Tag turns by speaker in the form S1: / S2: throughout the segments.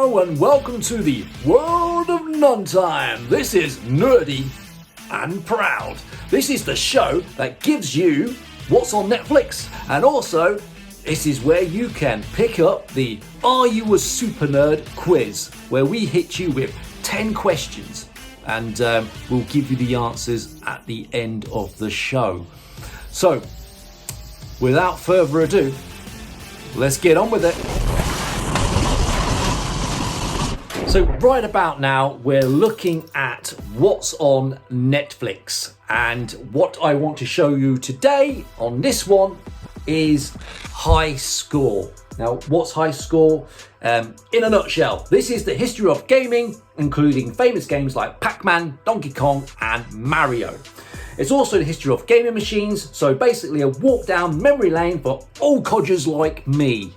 S1: Hello and welcome to the world of Nontime. This is Nerdy and Proud. This is the show that gives you what's on Netflix, and also this is where you can pick up the Are You a Super Nerd quiz, where we hit you with 10 questions and we'll give you the answers at the end of the show. So, without further ado, let's get on with it. So right about now, we're looking at what's on Netflix. And what I want to show you today on this one is High Score. Now, what's High Score? In a nutshell, this is the history of gaming, including famous games like Pac-Man, Donkey Kong, and Mario. It's also the history of gaming machines, so basically a walk down memory lane for old codgers like me.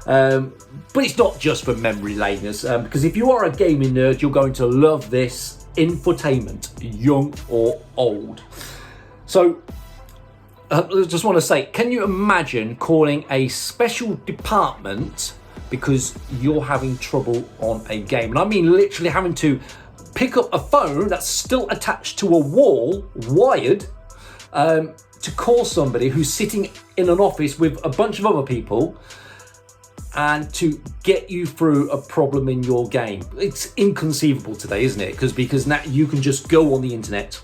S1: But it's not just for memory laners, because if you are a gaming nerd, you're going to love this infotainment, young or old. So, I just want to say, can you imagine calling a special department because you're having trouble on a game? And I mean literally having to pick up a phone that's still attached to a wall, wired, to call somebody who's sitting in an office with a bunch of other people and to get you through a problem in your game. It's inconceivable today, isn't it? Because now you can just go on the internet,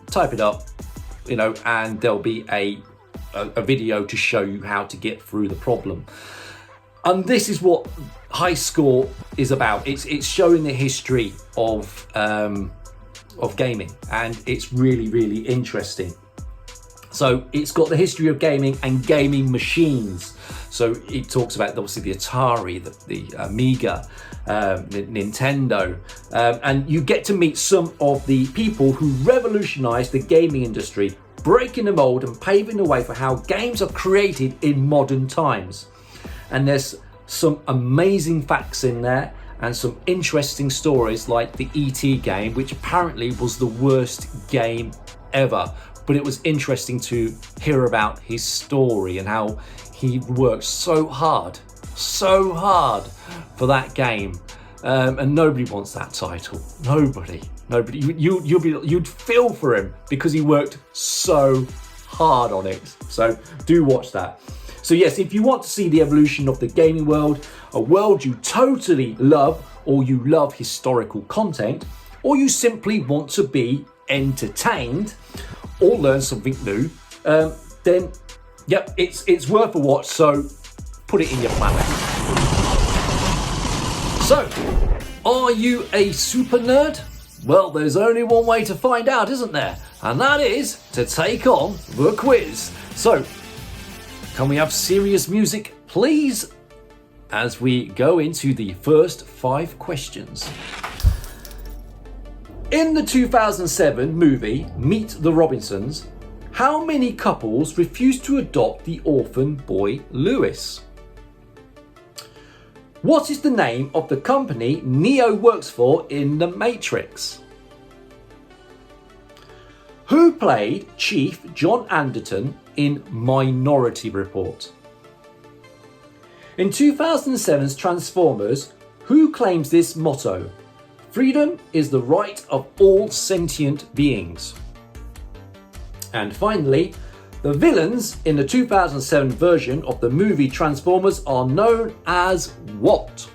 S1: type it up, and there'll be a video to show you how to get through the problem. And this is what High Score is about. It's showing the history of gaming, and it's really, really interesting. So it's got the history of gaming and gaming machines. So it talks about obviously the Atari, the Amiga, the Nintendo, and you get to meet some of the people who revolutionized the gaming industry, breaking the mold and paving the way for how games are created in modern times. And there's some amazing facts in there and some interesting stories like the E.T. game, which apparently was the worst game ever. But it was interesting to hear about his story and how he worked so hard for that game. And nobody wants that title. Nobody. You'd feel for him because he worked so hard on it. So do watch that. So yes, if you want to see the evolution of the gaming world, a world you totally love, or you love historical content, or you simply want to be entertained or learn something new, then yep, it's worth a watch. So put it in your planner. So, are you a super nerd? Well, there's only one way to find out, isn't there? And that is to take on the quiz. So, can we have serious music, please, as we go into the first 5 questions? In the 2007 movie Meet the Robinsons, how many couples refused to adopt the orphan boy Lewis? What is the name of the company Neo works for in The Matrix? Who played Chief John Anderton in Minority Report? In 2007's Transformers, who claims this motto? Freedom is the right of all sentient beings. And finally, the villains in the 2007 version of the movie Transformers are known as what?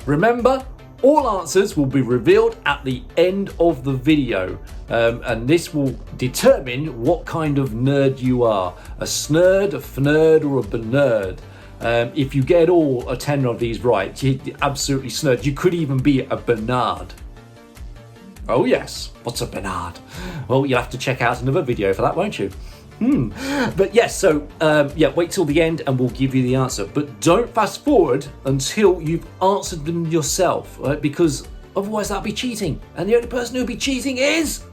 S1: Remember, all answers will be revealed at the end of the video, and this will determine what kind of nerd you are. A snerd, a fnerd, or a benerd. If you get all 10 of these right, you're absolutely snerd. You could even be a Bernard. Oh yes, what's a Bernard? Well, you'll have to check out another video for that, won't you? But yes, so wait till the end and we'll give you the answer. But don't fast forward until you've answered them yourself, right? Because otherwise that'll be cheating. And the only person who'll be cheating is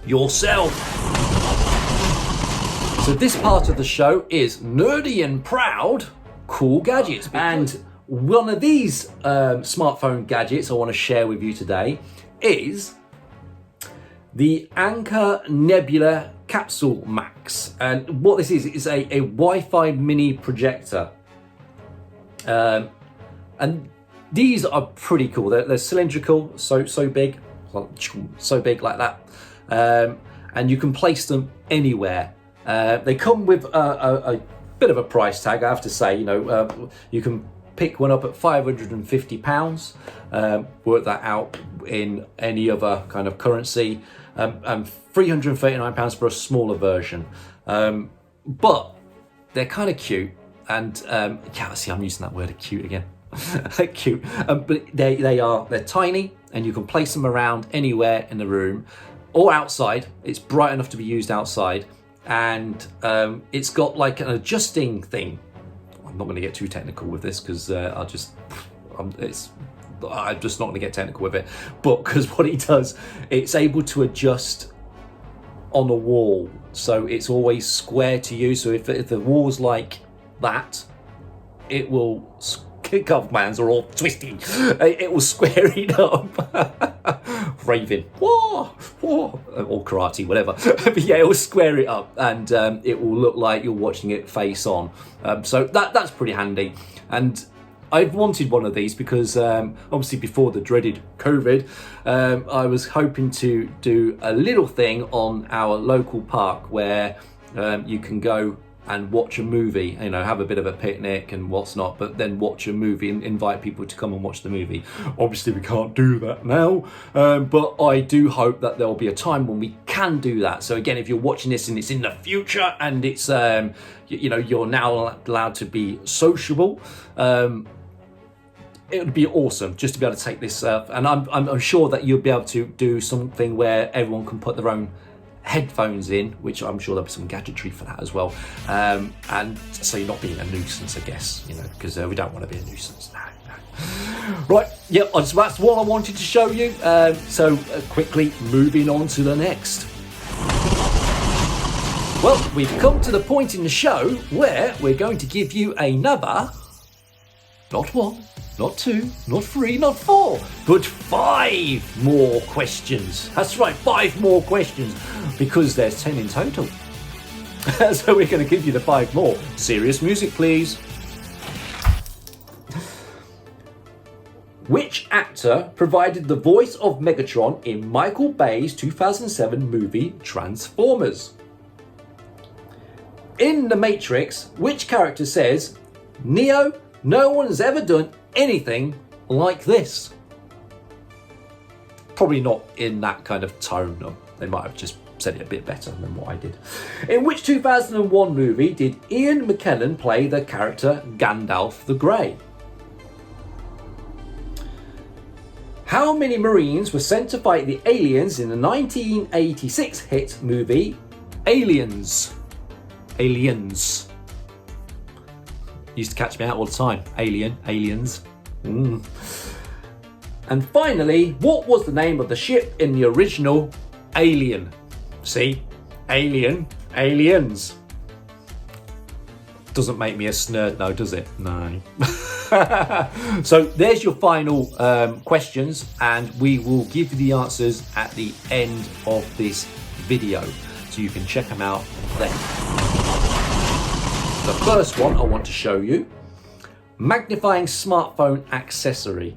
S1: yourself. So this part of the show is Nerdy and Proud Cool Gadgets. And one of these smartphone gadgets I want to share with you today is the Anker Nebula Capsule Max. And what this is a Wi-Fi mini projector. And these are pretty cool. They're cylindrical, so big, so big like that, and you can place them anywhere. They come with a bit of a price tag, I have to say. You can pick one up at £550. Work that out in any other kind of currency, and £339 for a smaller version. But they're kind of cute, and yeah, see, I'm using that word cute again. Cute, but they're tiny, and you can place them around anywhere in the room or outside. It's bright enough to be used outside, and it's got like an adjusting thing. I'm not going to get too technical with this because I'm just not going to get technical with it. But because what it does, it's able to adjust on a wall, so it's always square to you. So if the wall's like that, it will. God, my hands are all twisty. It will square it up. Raving, whoa, whoa, or karate, whatever. But yeah, it will square it up, and it will look like you're watching it face on. So that's pretty handy. And I've wanted one of these because obviously before the dreaded COVID, I was hoping to do a little thing on our local park where you can go and watch a movie, have a bit of a picnic and what's not, but then watch a movie and invite people to come and watch the movie. Obviously we can't do that now, but I do hope that there'll be a time when we can do that. So again, if you're watching this and it's in the future and it's, you're now allowed to be sociable, it would be awesome just to be able to take this, and I'm sure that you'll be able to do something where everyone can put their own headphones in, which I'm sure there'll be some gadgetry for that as well, and so you're not being a nuisance, I guess, because we don't want to be a nuisance. No. Right, yeah, that's what I wanted to show you. So quickly moving on to the next. Well, we've come to the point in the show where we're going to give you another, not one, not two, not three, not four, but 5 more questions. That's right, 5 more questions, because there's 10 in total. So we're going to give you the 5 more. Serious music, please. Which actor provided the voice of Megatron in Michael Bay's 2007 movie Transformers? In The Matrix, which character says, "Neo, no one's ever done anything like this"? Probably not in that kind of tone. They might have just said it a bit better than what I did. In which 2001 movie did Ian McKellen play the character Gandalf the Grey? How many Marines were sent to fight the aliens in the 1986 hit movie Aliens? Aliens. Used to catch me out all the time. Aliens. And finally, what was the name of the ship in the original Alien? See? Aliens. Doesn't make me a nerd, no, does it? No. So there's your final questions, and we will give you the answers at the end of this video, so you can check them out then. The first one I want to show you, magnifying smartphone accessory.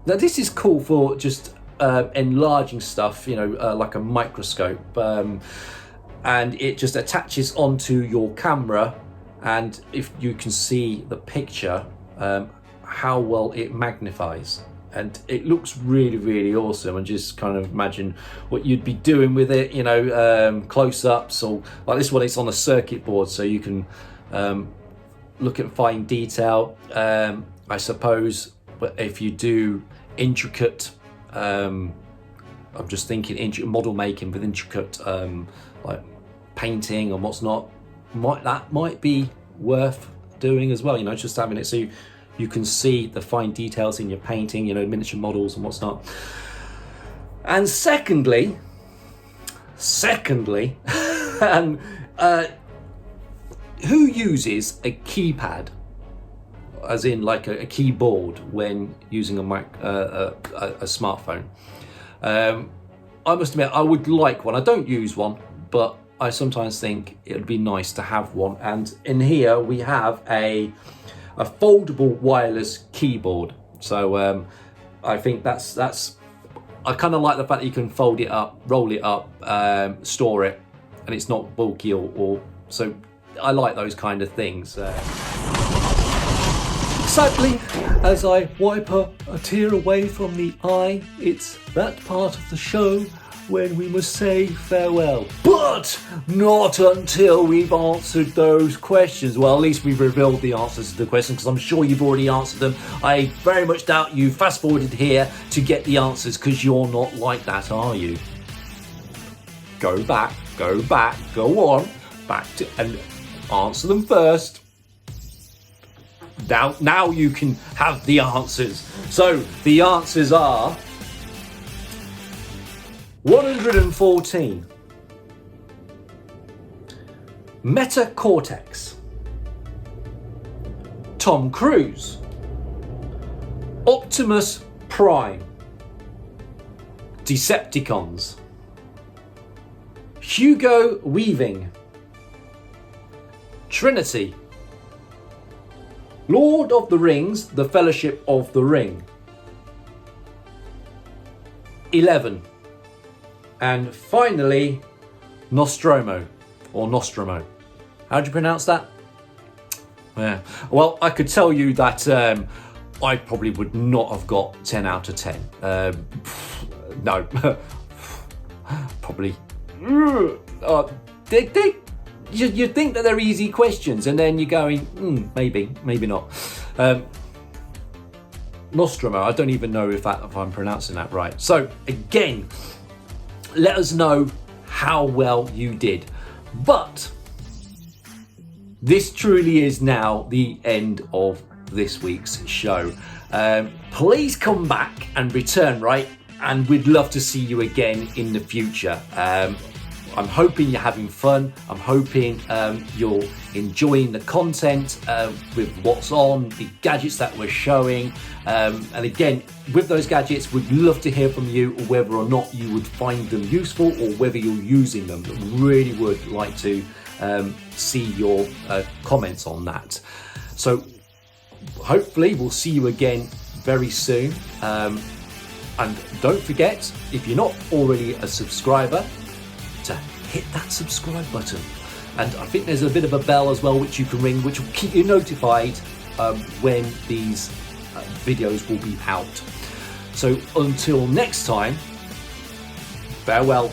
S1: Now this is cool for just enlarging stuff, like a microscope, and it just attaches onto your camera, and if you can see the picture, how well it magnifies, and it looks really, really awesome. And just kind of imagine what you'd be doing with it, close-ups, or like this one, it's on a circuit board, so you can look at fine detail. I suppose, but if you do intricate, I'm just thinking model making with intricate like painting and what's not, that might be worth doing as well, just having it so you can see the fine details in your painting, miniature models and what's not. And secondly, who uses a keypad, as in like a keyboard, when using a smartphone? I must admit, I would like one. I don't use one, but I sometimes think it would be nice to have one. And in here we have a foldable wireless keyboard. So I think that's I kind of like the fact that you can fold it up, roll it up, store it, and it's not bulky or so. I like those kind of things. Sadly, as I wipe a tear away from the eye, it's that part of the show when we must say farewell. But not until we've answered those questions. Well, at least we've revealed the answers to the questions, because I'm sure you've already answered them. I very much doubt you fast forwarded here to get the answers, because you're not like that, are you? Go back, go on, back to and answer them first. Now you can have the answers. So the answers are 114. Meta Cortex. Tom Cruise. Optimus Prime. Decepticons. Hugo Weaving. Trinity. Lord of the Rings, The Fellowship of the Ring. 11. And finally, Nostromo, or Nostromo. How do you pronounce that? Yeah. Well, I could tell you that I probably would not have got 10 out of 10. No. Probably. You think that they're easy questions, and then you're going, maybe not. Nostromo, I don't even know if I'm pronouncing that right. So again, let us know how well you did. But this truly is now the end of this week's show. Please come back and return, right? And we'd love to see you again in the future. I'm hoping you're having fun. I'm hoping you're enjoying the content with what's on, the gadgets that we're showing. And again, with those gadgets, we'd love to hear from you, whether or not you would find them useful or whether you're using them. Really would like to see your comments on that. So hopefully we'll see you again very soon. And don't forget, if you're not already a subscriber, to hit that subscribe button. And I think there's a bit of a bell as well which you can ring, which will keep you notified when these videos will be out. So until next time, farewell.